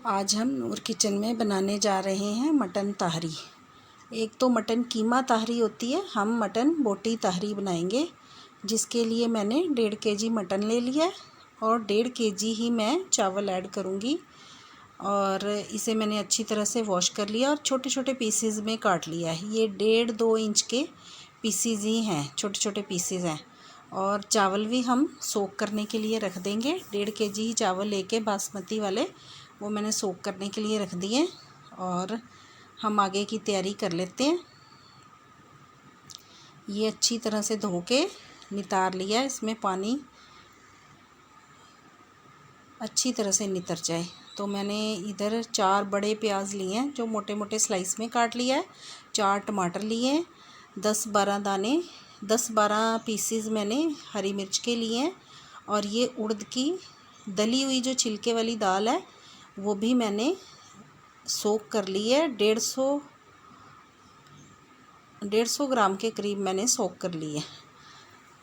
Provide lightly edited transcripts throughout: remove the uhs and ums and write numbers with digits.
आज हम नूर किचन में बनाने जा रहे हैं मटन ताहरी। एक तो मटन कीमा ताहरी होती है, हम मटन बोटी ताहरी बनाएंगे। जिसके लिए मैंने 1.5 kg मटन ले लिया है और 1.5 kg ही मैं चावल ऐड करूँगी। और इसे मैंने अच्छी तरह से वॉश कर लिया और छोटे छोटे पीसेस में काट लिया है। ये 1.5-2 इंच के पीसेस ही हैं, छोटे छोटे पीसेस हैं। और चावल भी हम सोक करने के लिए रख देंगे। 1.5 kg ही चावल लेके बासमती वाले वो मैंने सोक करने के लिए रख दिए। और हम आगे की तैयारी कर लेते हैं। ये अच्छी तरह से धो के नितार लिया, इसमें पानी अच्छी तरह से नितर जाए। तो मैंने इधर 4 बड़े प्याज लिए हैं जो मोटे मोटे स्लाइस में काट लिया है। 4 टमाटर लिए हैं, 10-12 दाने 10-12 पीसेस मैंने हरी मिर्च के लिए हैं। और ये उड़द की दली हुई जो छिलके वाली दाल है वो भी मैंने सोक कर ली है। 150 ग्राम के करीब मैंने सोक कर ली है,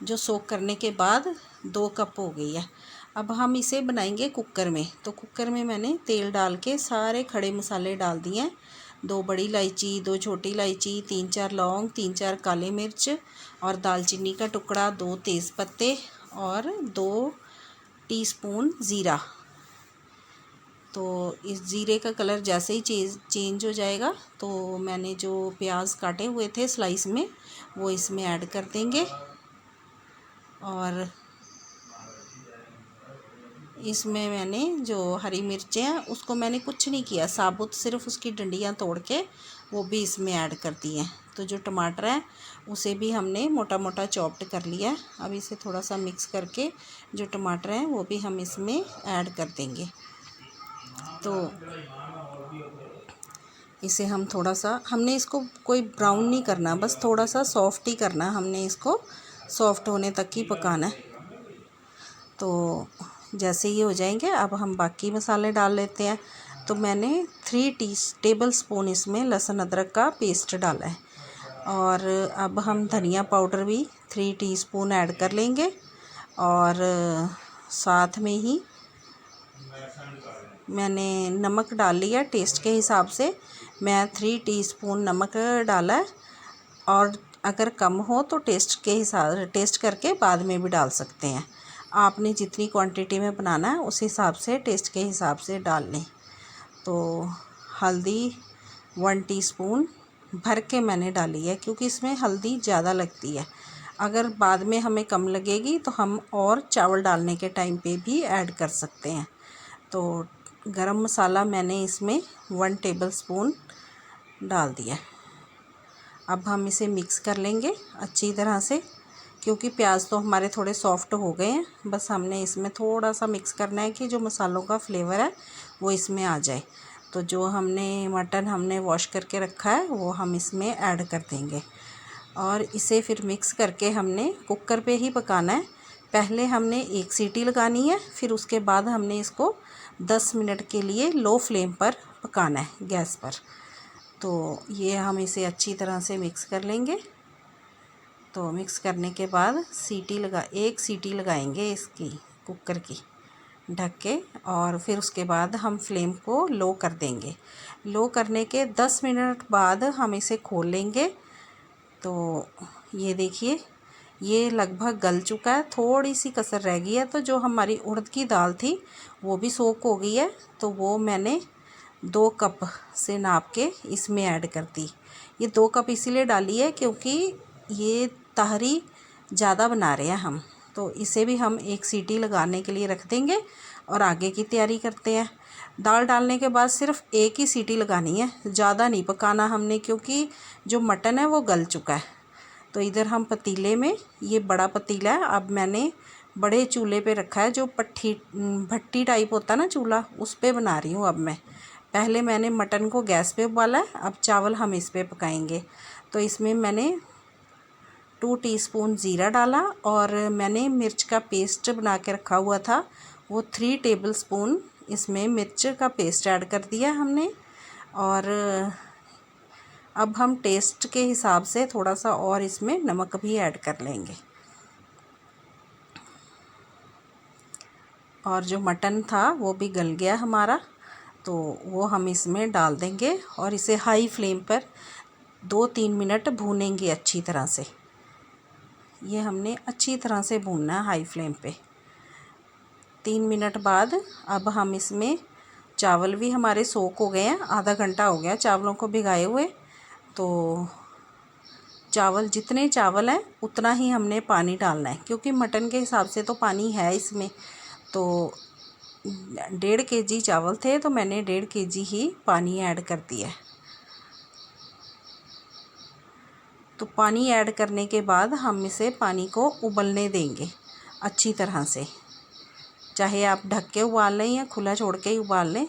जो सोक करने के बाद 2 कप हो गई है। अब हम इसे बनाएंगे कुकर में। तो कुकर में मैंने तेल डाल के सारे खड़े मसाले डाल दिए हैं। 2 बड़ी इलायची, 2 छोटी इलायची, 3-4 लौंग, 3-4 काले मिर्च और दालचीनी का टुकड़ा, 2 तेज़ पत्ते और 2 टीस्पून ज़ीरा। तो इस ज़ीरे का कलर जैसे ही चेंज हो जाएगा तो मैंने जो प्याज काटे हुए थे स्लाइस में वो इसमें ऐड कर देंगे। और इसमें मैंने जो हरी मिर्चें हैं उसको मैंने कुछ नहीं किया, साबुत सिर्फ उसकी डंडियां तोड़ के वो भी इसमें ऐड कर दी हैं। तो जो टमाटर है उसे भी हमने मोटा मोटा चॉप्ड कर लिया है। अब इसे थोड़ा सा मिक्स करके जो टमाटर हैं वो भी हम इसमें ऐड कर देंगे। तो इसे हम थोड़ा सा, हमने इसको कोई ब्राउन नहीं करना, बस थोड़ा सा सॉफ्ट ही करना, हमने इसको सॉफ्ट होने तक ही पकाना है। तो जैसे ये हो जाएंगे अब हम बाकी मसाले डाल लेते हैं। तो मैंने 3 टेबल स्पून इसमें लहसुन अदरक का पेस्ट डाला है। और अब हम धनिया पाउडर भी 3 टीस्पून ऐड कर लेंगे। और साथ में ही मैंने नमक डाल लिया टेस्ट के हिसाब से। मैं 3 टीस्पून नमक डाला है। और अगर कम हो तो टेस्ट करके बाद में भी डाल सकते हैं। आपने जितनी क्वांटिटी में बनाना है उस हिसाब से टेस्ट के हिसाब से डाल लें। तो हल्दी 1 टीस्पून भर के मैंने डाली है क्योंकि इसमें हल्दी ज़्यादा लगती है। अगर बाद में हमें कम लगेगी तो हम और चावल डालने के टाइम पे भी ऐड कर सकते हैं। तो गरम मसाला मैंने इसमें 1 टेबल स्पून डाल दिया। अब हम इसे मिक्स कर लेंगे अच्छी तरह से, क्योंकि प्याज तो हमारे थोड़े सॉफ्ट हो गए हैं। बस हमने इसमें थोड़ा सा मिक्स करना है कि जो मसालों का फ्लेवर है वो इसमें आ जाए। तो जो मटन हमने वॉश करके रखा है वो हम इसमें ऐड कर देंगे। और इसे फिर मिक्स करके हमने कुकर पे ही पकाना है। पहले हमने 1 सीटी लगानी है, फिर उसके बाद हमने इसको 10 मिनट के लिए लो फ्लेम पर पकाना है गैस पर। तो ये हम इसे अच्छी तरह से मिक्स कर लेंगे। तो मिक्स करने के बाद 1 सीटी लगाएंगे इसकी कुकर की ढक के। और फिर उसके बाद हम फ्लेम को लो कर देंगे। लो करने के 10 मिनट बाद हम इसे खोल लेंगे। तो ये देखिए ये लगभग गल चुका है, थोड़ी सी कसर रह गई है। तो जो हमारी उड़द की दाल थी वो भी सोक हो गई है। तो वो मैंने 2 कप से नाप के इसमें ऐड कर दी। ये 2 कप इसीलिए डाली है क्योंकि ये ताहरी ज़्यादा बना रहे हैं हम। तो इसे भी हम 1 सीटी लगाने के लिए रख देंगे और आगे की तैयारी करते हैं। दाल डालने के बाद सिर्फ 1 ही सीटी लगानी है, ज़्यादा नहीं पकाना हमने, क्योंकि जो मटन है वो गल चुका है। तो इधर हम पतीले में, ये बड़ा पतीला है, अब मैंने बड़े चूल्हे पे रखा है, जो भट्टी टाइप होता है ना चूल्हा, उस पे बना रही हूँ अब मैं। पहले मैंने मटन को गैस पे उबाला है, अब चावल हम इस पे पकाएंगे। तो इसमें मैंने 2 टीस्पून ज़ीरा डाला और मैंने मिर्च का पेस्ट बना के रखा हुआ था वो 3 टेबल स्पून इसमें मिर्च का पेस्ट ऐड कर दिया हमने। और अब हम टेस्ट के हिसाब से थोड़ा सा और इसमें नमक भी ऐड कर लेंगे। और जो मटन था वो भी गल गया हमारा। तो वो हम इसमें डाल देंगे और इसे हाई फ्लेम पर 2-3 मिनट भूनेंगे अच्छी तरह से। ये हमने अच्छी तरह से भूनना है हाई फ्लेम पे। 3 मिनट बाद अब हम इसमें, चावल भी हमारे सोक हो गए हैं, आधा घंटा हो गया चावलों को भिगाए हुए। तो चावल, जितने चावल हैं उतना ही हमने पानी डालना है, क्योंकि मटन के हिसाब से तो पानी है इसमें। तो 1.5 kg चावल थे तो मैंने 1.5 kg ही पानी ऐड कर दिया है। तो पानी ऐड करने के बाद हम इसे पानी को उबलने देंगे अच्छी तरह से। चाहे आप ढक के उबाल लें या खुला छोड़ के ही उबाल लें।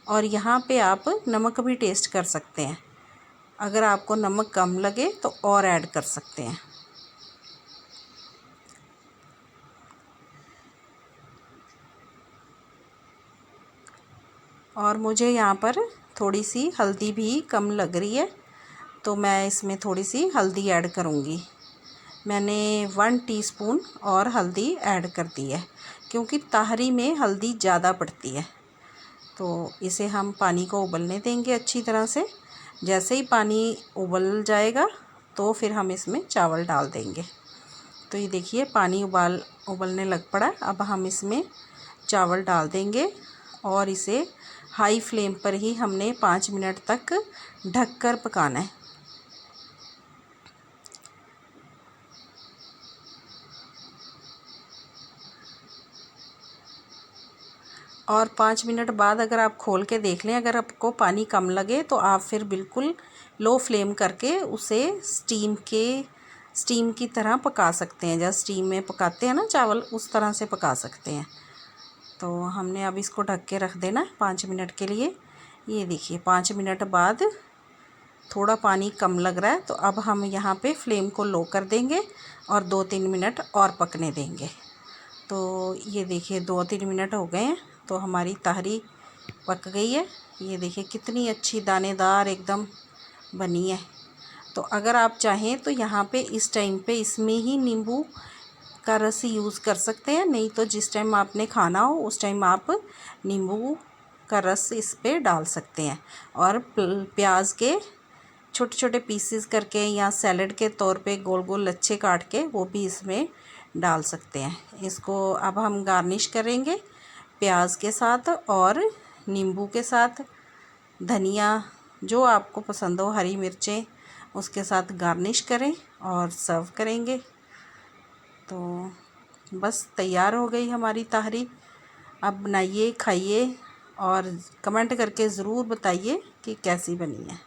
और यहाँ पे आप नमक भी टेस्ट कर सकते हैं, अगर आपको नमक कम लगे तो और ऐड कर सकते हैं। और मुझे यहाँ पर थोड़ी सी हल्दी भी कम लग रही है, तो मैं इसमें थोड़ी सी हल्दी ऐड करूँगी। मैंने 1 टीस्पून और हल्दी ऐड कर दी है, क्योंकि ताहरी में हल्दी ज़्यादा पड़ती है। तो इसे हम पानी को उबलने देंगे अच्छी तरह से। जैसे ही पानी उबल जाएगा तो फिर हम इसमें चावल डाल देंगे। तो ये देखिए पानी उबलने लग पड़ा। अब हम इसमें चावल डाल देंगे और इसे हाई फ्लेम पर ही हमने 5 मिनट तक ढककर पकाना है। और 5 मिनट बाद अगर आप खोल के देख लें, अगर आपको पानी कम लगे तो आप फिर बिल्कुल लो फ्लेम करके उसे स्टीम की तरह पका सकते हैं। जैसे स्टीम में पकाते हैं ना चावल, उस तरह से पका सकते हैं। तो हमने अब इसको ढक के रख देना 5 मिनट के लिए। ये देखिए 5 मिनट बाद थोड़ा पानी कम लग रहा है, तो अब हम यहाँ पे फ्लेम को लो कर देंगे और 2-3 मिनट और पकने देंगे। तो ये देखिए 2-3 मिनट हो गए हैं, तो हमारी तहरी पक गई है। ये देखिए कितनी अच्छी दानेदार एकदम बनी है। तो अगर आप चाहें तो यहाँ पे इस टाइम पे इसमें ही नींबू का रस यूज़ कर सकते हैं, नहीं तो जिस टाइम आपने खाना हो उस टाइम आप नींबू का रस इस पे डाल सकते हैं। और प्याज के छोटे छोटे पीसेस करके या सैलेड के तौर पे गोल गोल लच्छे काट के वो भी इसमें डाल सकते हैं। इसको अब हम गार्निश करेंगे प्याज के साथ और नींबू के साथ। धनिया जो आपको पसंद हो, हरी मिर्चें, उसके साथ गार्निश करें और सर्व करेंगे। तो बस तैयार हो गई हमारी तहरी। अब बनाइए, खाइए और कमेंट करके ज़रूर बताइए कि कैसी बनी है।